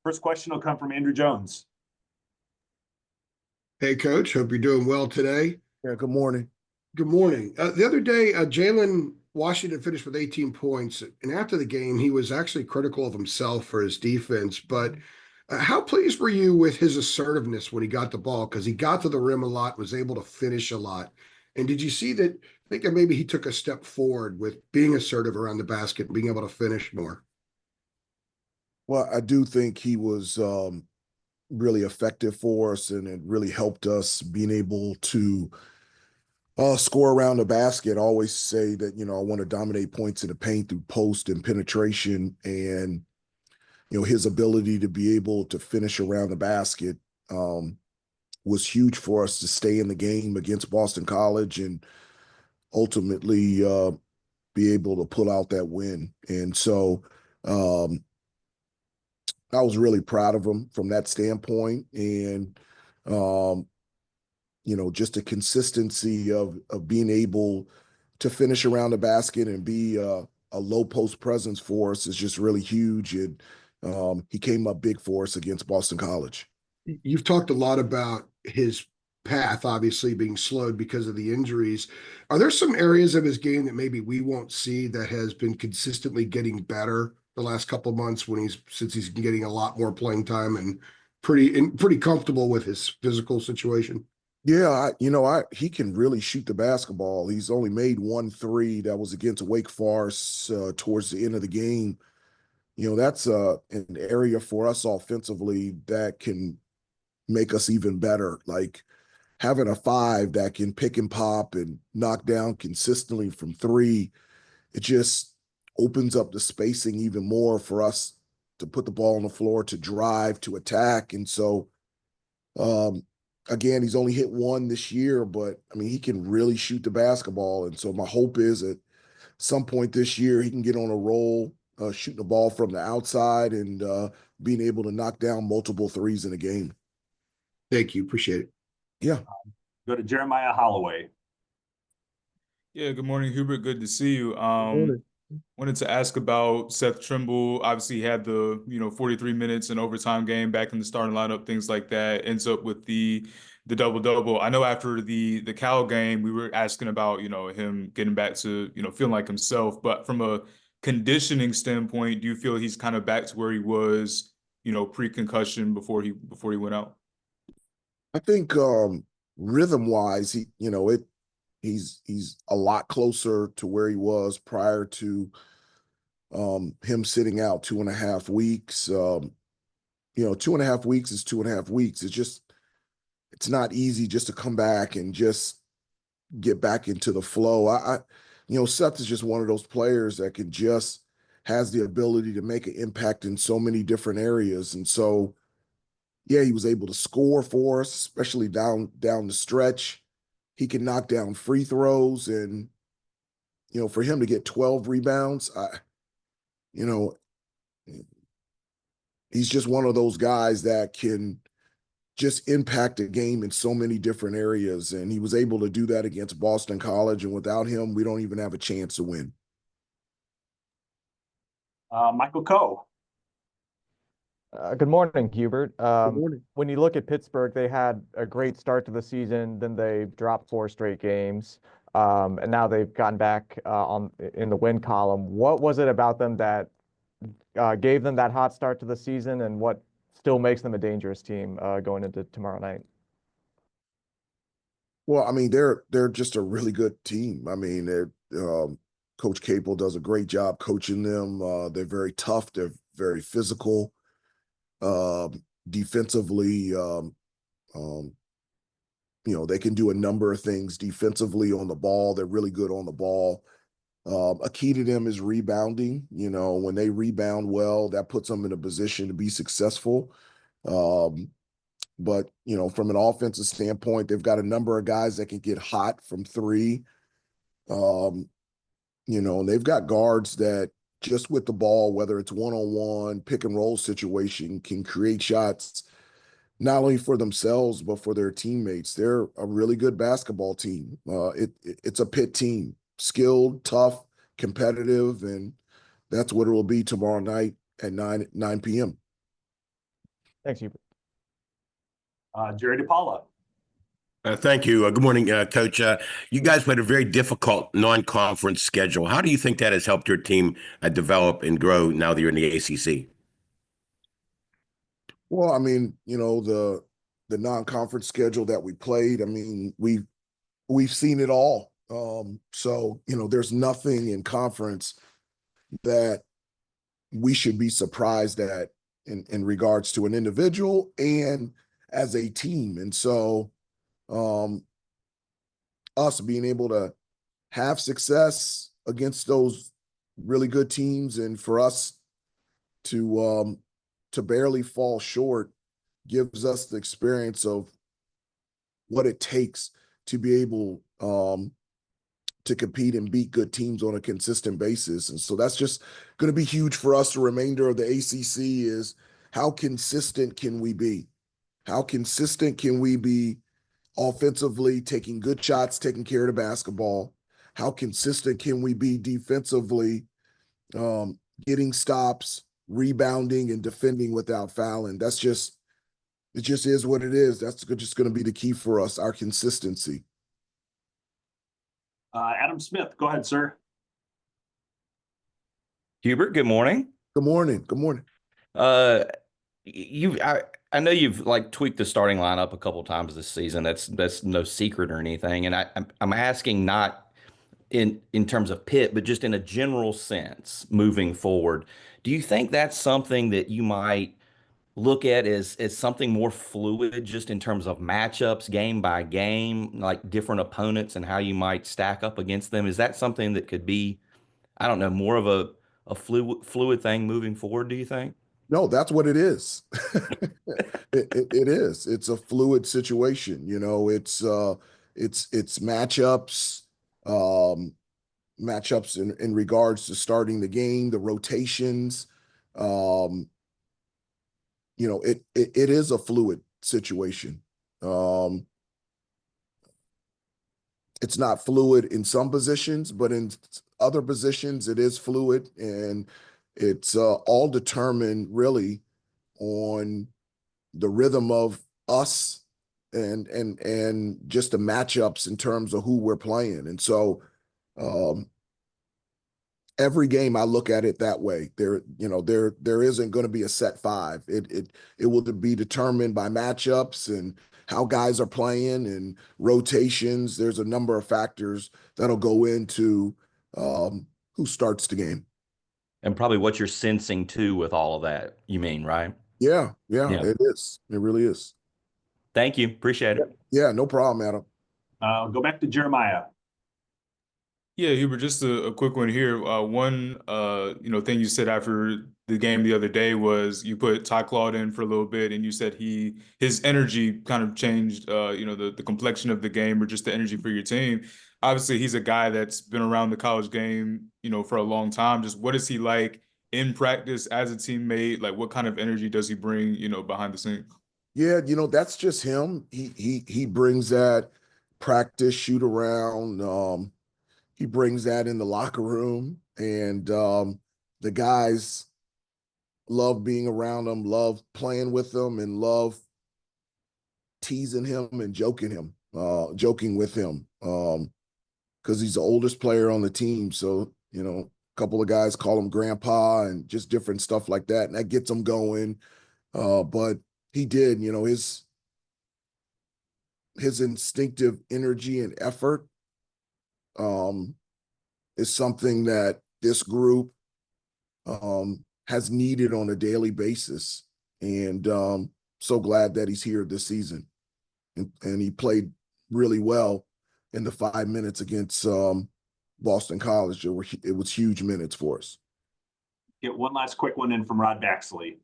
First question will come from Andrew Jones. Hey, Coach. Hope you're doing well today. Yeah, good morning. Good morning. The other day, Jalen Washington finished with 18 points, and after the game, he was actually critical of himself for his defense. But how pleased were you with his assertiveness when he got the ball? Because he got to the rim a lot, was able to finish a lot. And did you see that? I think that maybe he took a step forward with being assertive around the basket and being able to finish more. Well, I do think he was really effective for us, and it really helped us being able to score around the basket. I always say that, I want to dominate points in the paint through post and penetration, and, his ability to be able to finish around the basket was huge for us to stay in the game against Boston College and ultimately be able to pull out that win. And so I was really proud of him from that standpoint. And, just the consistency of being able to finish around the basket and be a low post presence for us is just really huge. And he came up big for us against Boston College. You've talked a lot about his path, obviously being slowed because of the injuries. Are there some areas of his game that maybe we won't see that has been consistently getting better the last couple of months since he's been getting a lot more playing time and pretty comfortable with his physical situation? Yeah, he can really shoot the basketball. He's only made 1 3 that was against Wake Forest towards the end of the game. That's an area for us offensively that can make us even better. Like having a 5 that can pick and pop and knock down consistently from 3, it just opens up the spacing even more for us to put the ball on the floor, to drive, to attack. And so, again, he's only hit 1 this year, but I mean, he can really shoot the basketball. And so my hope is at some point this year, he can get on a roll, shooting the ball from the outside and being able to knock down multiple threes in a game. Thank you. Appreciate it. Yeah. Go to Jeremiah Holloway. Yeah, good morning, Hubert. Good to see you. morning. Wanted to ask about Seth Trimble. Obviously, he had the 43 minutes in overtime game back in the starting lineup, things like that. Ends up with the double-double. I know after the Cal game, we were asking about him getting back to feeling like himself. But from a conditioning standpoint, do you feel he's kind of back to where he was pre-concussion before he went out? I think rhythm-wise, he's a lot closer to where he was prior to him sitting out 2.5 weeks. 2.5 weeks is 2.5 weeks. It's not easy just to come back and just get back into the flow. Seth is just one of those players that has the ability to make an impact in so many different areas. And so, yeah, he was able to score for us, especially down the stretch. He can knock down free throws, and for him to get 12 rebounds, he's just one of those guys that can just impact a game in so many different areas. And he was able to do that against Boston College, and without him, we don't even have a chance to win. Michael Coe. Good morning, Hubert. Good morning. When you look at Pittsburgh, they had a great start to the season, then they dropped 4 straight games, and now they've gotten back in the win column. What was it about them that gave them that hot start to the season, and what still makes them a dangerous team going into tomorrow night? Well, I mean, they're just a really good team. I mean, Coach Capel does a great job coaching them. They're very tough. They're very physical. Defensively, they can do a number of things defensively on the ball. They're really good on the ball. A key to them is rebounding. When they rebound well, that puts them in a position to be successful. But from an offensive standpoint, they've got a number of guys that can get hot from 3. And they've got guards that just with the ball, whether it's one-on-one, pick and roll situation, can create shots not only for themselves, but for their teammates. They're a really good basketball team. It's a Pitt team, skilled, tough, competitive, and that's what it will be tomorrow night at 9 p.m. Thanks, Hubert. Jerry DePaula. Thank you. Good morning, Coach. You guys played a very difficult non-conference schedule. How do you think that has helped your team develop and grow now that you're in the ACC? Well, I mean, the non-conference schedule that we played, I mean, we've seen it all. So, there's nothing in conference that we should be surprised at in regards to an individual and as a team. And so us being able to have success against those really good teams and for us to barely fall short gives us the experience of what it takes to be able to compete and beat good teams on a consistent basis. And so that's just going to be huge for us. The remainder of the ACC is how consistent can we be? How consistent can we be offensively, taking good shots, taking care of the basketball? How consistent can we be defensively, getting stops, rebounding, and defending without fouling? It just is what it is. That's just going to be the key for us, our consistency. Adam Smith, go ahead, sir. Hubert, good morning. Good morning. Good morning. I know you've tweaked the starting lineup a couple of times this season. That's no secret or anything. And I'm asking not in terms of Pitt, but just in a general sense moving forward. Do you think that's something that you might look at as something more fluid, just in terms of matchups, game by game, like different opponents and how you might stack up against them? Is that something that could be, I don't know, more of a fluid thing moving forward, do you think? No, that's what it is. It is. It's a fluid situation. It's matchups, matchups in regards to starting the game, the rotations. It is a fluid situation. It's not fluid in some positions, but in other positions, it is fluid, and it's all determined really on the rhythm of us and just the matchups in terms of who we're playing. And so every game I look at it that way. There isn't going to be a set five. It will be determined by matchups and how guys are playing and rotations. There's a number of factors that'll go into who starts the game. And probably what you're sensing too with all of that, you mean, right? Yeah, it is. It really is. Thank you. Appreciate it. Yeah, no problem, Adam. Go back to Jeremiah. Yeah, Hubert, just a quick one here. One thing you said after the game the other day was you put Ty Claude in for a little bit, and you said his energy kind of changed, the complexion of the game, or just the energy for your team. Obviously, he's a guy that's been around the college game, for a long time. Just what is he like in practice as a teammate? Like, what kind of energy does he bring, behind the scenes? Yeah, that's just him. He brings that practice, shoot around. He brings that in the locker room, and the guys love being around him, love playing with him, and love teasing him and joking with him, because he's the oldest player on the team. So, a couple of guys call him grandpa and just different stuff like that, and that gets him going. But he did, his instinctive energy and effort is something that this group has needed on a daily basis. And so glad that he's here this season. And he played really well in the 5 minutes against Boston College. It was huge minutes for us. Get one last quick one in from Rod Baxley.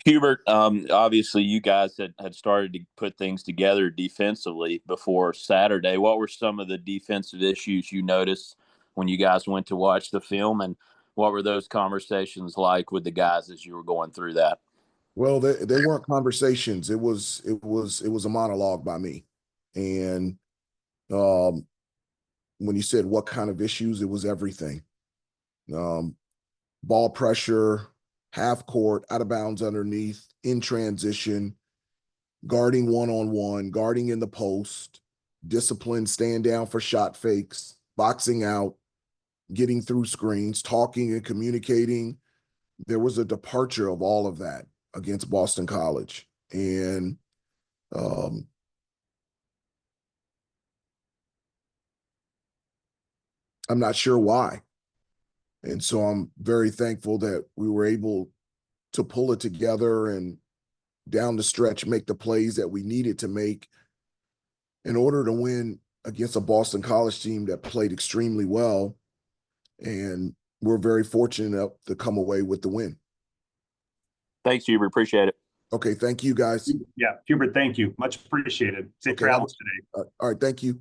Hubert, obviously you guys had started to put things together defensively before Saturday. What were some of the defensive issues you noticed when you guys went to watch the film, and what were those conversations like with the guys as you were going through that? Well, they weren't conversations. It was a monologue by me. And when you said what kind of issues, it was everything. Ball pressure, half court, out of bounds underneath, in transition, guarding one-on-one, guarding in the post, discipline, staying down for shot fakes, boxing out, getting through screens, talking and communicating. There was a departure of all of that against Boston College. And I'm not sure why. And so I'm very thankful that we were able to pull it together and down the stretch make the plays that we needed to make in order to win against a Boston College team that played extremely well. And we're very fortunate to come away with the win. Thanks, Hubert. Appreciate it. Okay, thank you guys. Yeah, Hubert, thank you. Much appreciated. Safe Okay, travels today. All right, thank you.